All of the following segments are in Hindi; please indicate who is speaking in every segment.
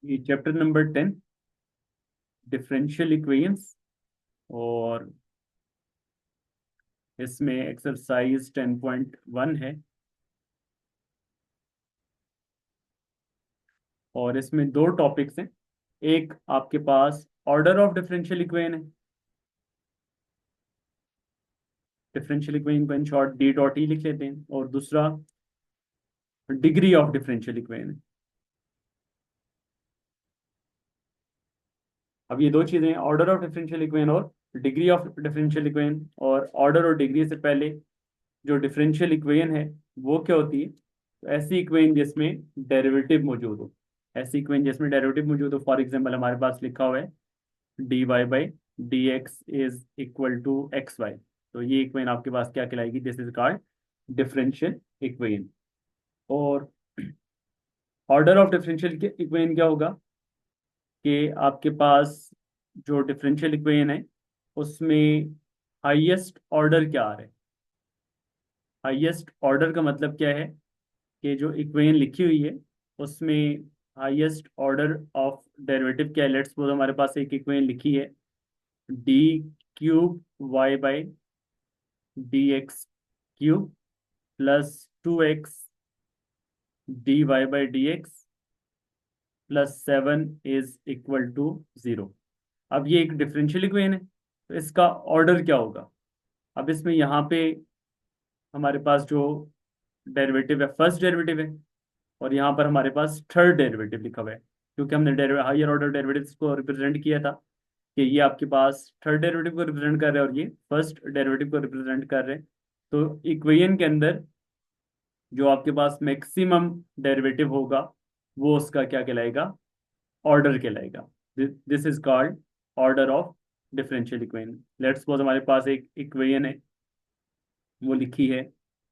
Speaker 1: ये चैप्टर नंबर 10 डिफरेंशियल इक्वेशंस। और इसमें एक्सरसाइज 10.1 है। और इसमें दो टॉपिक्स हैं। एक आपके पास ऑर्डर ऑफ डिफरेंशियल इक्वेशन है। डिफरेंशियल इक्वेशन को in short D dot E लिख लेते हैं। और दूसरा डिग्री ऑफ डिफरेंशियल इक्वेशन है। अब ये दो चीजें, ऑर्डर ऑफ डिफरेंशियल इक्वेशन और डिग्री ऑफ डिफरेंशियल इक्वेशन। और ऑर्डर और डिग्री से पहले जो डिफरेंशियल इक्वेशन है वो क्या होती है? तो ऐसी इक्वेशन जिसमें डेरिवेटिव मौजूद हो। ऐसी इक्वेशन जिसमें डेरिवेटिव मौजूद हो, फॉर एग्जांपल हमारे पास लिखा हुआ है D Y by D X is equal to X Y. तो ये इक्वेशन आपके पास क्या कहलाएगी? This is called differential equation. और ऑर्डर ऑफ डिफरेंशियल इक्वेशन क्या होगा कि आपके पास जो डिफरेंशियल इक्वेशन है उसमें हाईएस्ट ऑर्डर क्या आ रहा है? हाईएस्ट ऑर्डर का मतलब क्या है कि जो इक्वेशन लिखी हुई है उसमें हाईएस्ट ऑर्डर ऑफ डेरिवेटिव क्या है? लेट्स सपोज हमारे पास एक इक्वेशन लिखी है D cube Y by D X cube plus 2x D Y by D X plus 7 is equal to 0। अब ये एक डिफरेंशियल इक्वेशन है, तो इसका ऑर्डर क्या होगा? अब इसमें यहाँ पे हमारे पास जो डेरिवेटिव है फर्स्ट डेरिवेटिव है, और यहाँ पर हमारे पास थर्ड डेरिवेटिव लिखा हुआ है, क्योंकि हमने हायर ऑर्डर डेरिवेटिव्स को रिप्रेजेंट किया था कि ये आपके पास थर्ड डेरिवेटिव को रिप्रेजेंट कर रहे हैं और ये फर्स्ट डेरिवेटिव को रिप्रेजेंट कर रहे हैं। तो इक्वेशन के अंदर जो आपके पास मैक्सिमम डेरिवेटिव होगा वो उसका क्या कहलाएगा? ऑर्डर कहलाएगा। This is called order of differential equation. Let's suppose हमारे पास एक इक्वेशन है, वो लिखी है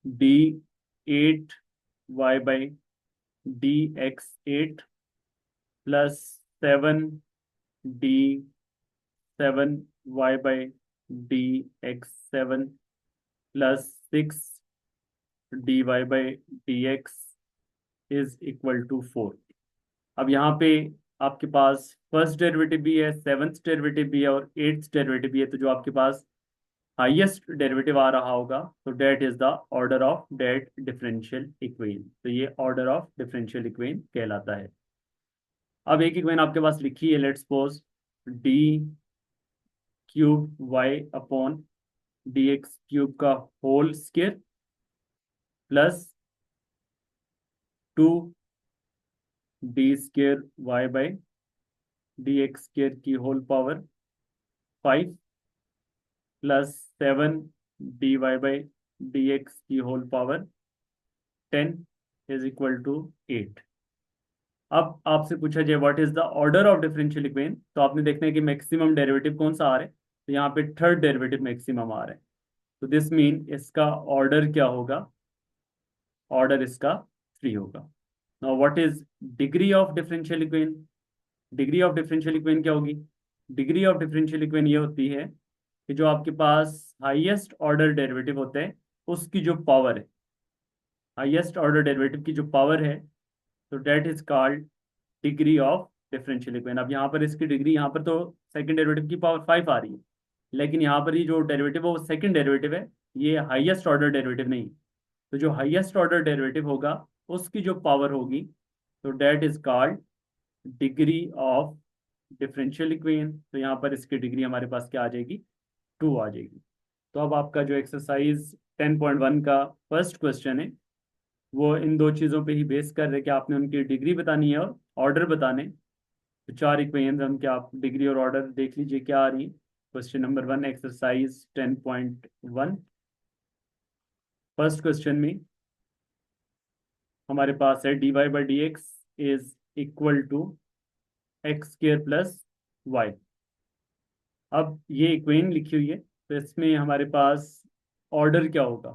Speaker 1: D 8 Y by D X 8 plus 7 D 7 Y by D X 7 plus 6 D Y by D X is equal to 4। अब यहाँ पे आपके पास फर्स्ट डेरिवेटिव भी है, सेवन्थ डेरिवेटिव भी है और एट्थ डेरिवेटिव भी है। तो जो आपके पास हाईएस्ट डेरिवेटिव आ रहा होगा तो that is the order of that differential equation. तो ये ऑर्डर ऑफ डिफरेंशियल इक्वेशन कहलाता है। अब एक इक्वेशन आपके पास लिखी है, let's suppose D cube Y upon D X cube का whole square plus 2 D square Y by D X square की whole power 5 plus 7 D Y by D X की whole power 10 is equal to 8। अब आपसे पूछा जाए what is the order of differential equation, तो आपने देखना है कि मैक्सिमम डेरिवेटिव कौन सा आ रहा है। तो यहाँ पे थर्ड डेरिवेटिव मैक्सिमम आ रहा है। तो दिस मीन इसका ऑर्डर क्या होगा? ऑर्डर इसका 3 होगा। Now what is degree of differential equation? Degree of differential equation क्या होगी? डिग्री ऑफ डिफरेंशियल इक्वेशन ये होती है कि जो आपके पास हाईएस्ट ऑर्डर डेरिवेटिव होते हैं उसकी जो पावर है, हाईएस्ट ऑर्डर डेरिवेटिव की जो पावर है, तो that is called degree of differential equation. अब यहाँ पर इसकी डिग्री, यहाँ पर तो सेकंड डेरिवेटिव की पावर 5 आ रही है, लेकिन यहाँ पर ये जो डेरिवेटिव है वो सेकंड डेरिवेटिव है, ये हाईएस्ट ऑर्डर डेरिवेटिव नहीं। तो जो हाईएस्ट ऑर्डर डेरिवेटिव होगा उसकी जो पावर होगी, तो that is called degree of differential equation. तो यहाँ पर इसकी डिग्री हमारे पास क्या आ जाएगी? 2 आ जाएगी। तो अब आपका जो एक्सरसाइज 10.1 का फर्स्ट क्वेश्चन है वो इन दो चीज़ों पे ही बेस कर रहे कि आपने उनकी डिग्री बतानी है और ऑर्डर बताने। तो चार इक्वेशन हम, क्या आप डिग्री और ऑर्डर देख लीजिए क्या आ रही है। Question number 1 exercise 10.1। First question में हमारे पास है D Y by D X is equal to X square plus Y. अब ये इक्वेशन लिखी हुई है, तो इसमें हमारे पास ऑर्डर क्या होगा?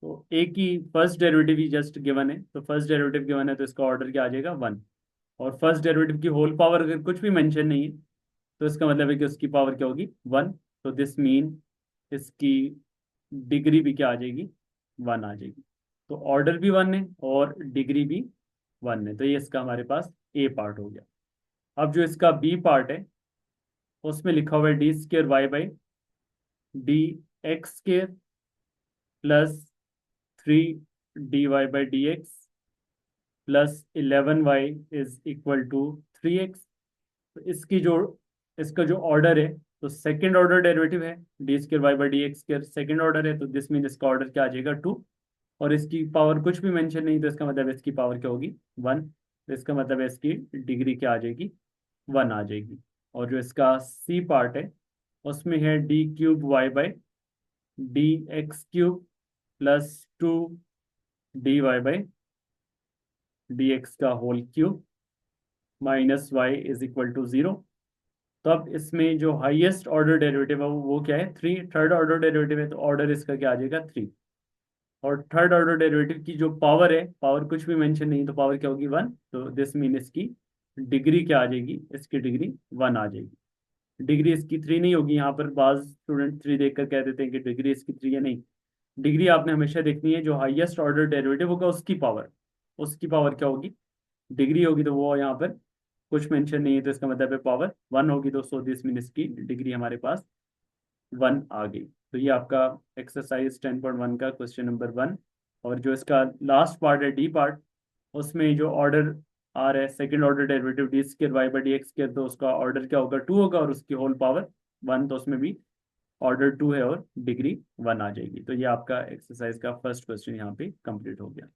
Speaker 1: तो एक ही फर्स्ट डेरिवेटिव ही जस्ट गिवन है, तो फर्स्ट डेरिवेटिव गिवन है तो इसका ऑर्डर क्या आ जाएगा? 1। और फर्स्ट डेरिवेटिव की होल पावर अगर कुछ भी मेंशन नहीं है तो इसका मतलब है कि उसकी पावर क्या होगी? 1। तो दिस मीन इसकी डिग्री भी क्या आ जाएगी? 1 आ जाएगी। तो ऑर्डर भी 1 है और डिग्री भी 1 है। तो ये इसका हमारे पास ए पार्ट हो गया। अब जो इसका बी पार्ट है उसमें लिखा हुआ है D square Y by D X square plus 3 dy/dx plus 11y is equal to 3x। तो इसका जो ऑर्डर है, तो सेकंड ऑर्डर डेरिवेटिव है, D square Y by D X square second order है, तो दिस मीन इसका ऑर्डर क्या आ जाएगा 2। और इसकी पावर कुछ भी मेंशन नहीं, तो इसका मतलब इसकी पावर क्या होगी 1। तो इसका मतलब है इसकी डिग्री क्या आ जाएगी 1 आ जाएगी। और जो इसका सी पार्ट है उसमें है d³ y/dx³ प्लस 2 dy/dx का whole cube minus y is equal to 0। तो अब इसमें जो हाईएस्ट ऑर्डर डेरिवेटिव है वो क्या है 3, थर्ड ऑर्डर डेरिवेटिव है, तो ऑर्डर इसका क्या आ जाएगा 3। और थर्ड ऑर्डर डेरिवेटिव की जो पावर है, पावर कुछ भी मेंशन नहीं, तो पावर क्या होगी 1। तो दिस मीन इसकी डिग्री क्या आ जाएगी, इसकी डिग्री 1 आ जाएगी। डिग्री इसकी 3 नहीं होगी, यहाँ पर बाज स्टूडेंट 3 देखकर कह देते हैं कि डिग्री इसकी 3 है। नहीं, डिग्री आपने हमेशा देखनी है जो हाईएस्ट ऑर्डर डेरिवेटिव होगा उसकी पावर क्या होगी, डिग्री होगी। तो वो यहाँ पर कुछ मेंशन नहीं है, तो इसका मतलब है पावर 1 होगी। तो सो दिस मीन इसकी डिग्री हमारे पास 1 आ गई। तो ये आपका एक्सरसाइज 10.1 का क्वेश्चन नंबर 1। और जो इसका लास्ट पार्ट है डी पार्ट, उसमें जो ऑर्डर आ रहा है second order derivative D square Y by D X square, तो उसका ऑर्डर क्या होगा 2 होगा और उसकी होल पावर 1। तो उसमें भी ऑर्डर 2 है और डिग्री 1 आ जाएगी। तो ये आपका एक्सरसाइज का फर्स्ट क्वेश्चन यहाँ पे कंप्लीट हो गया।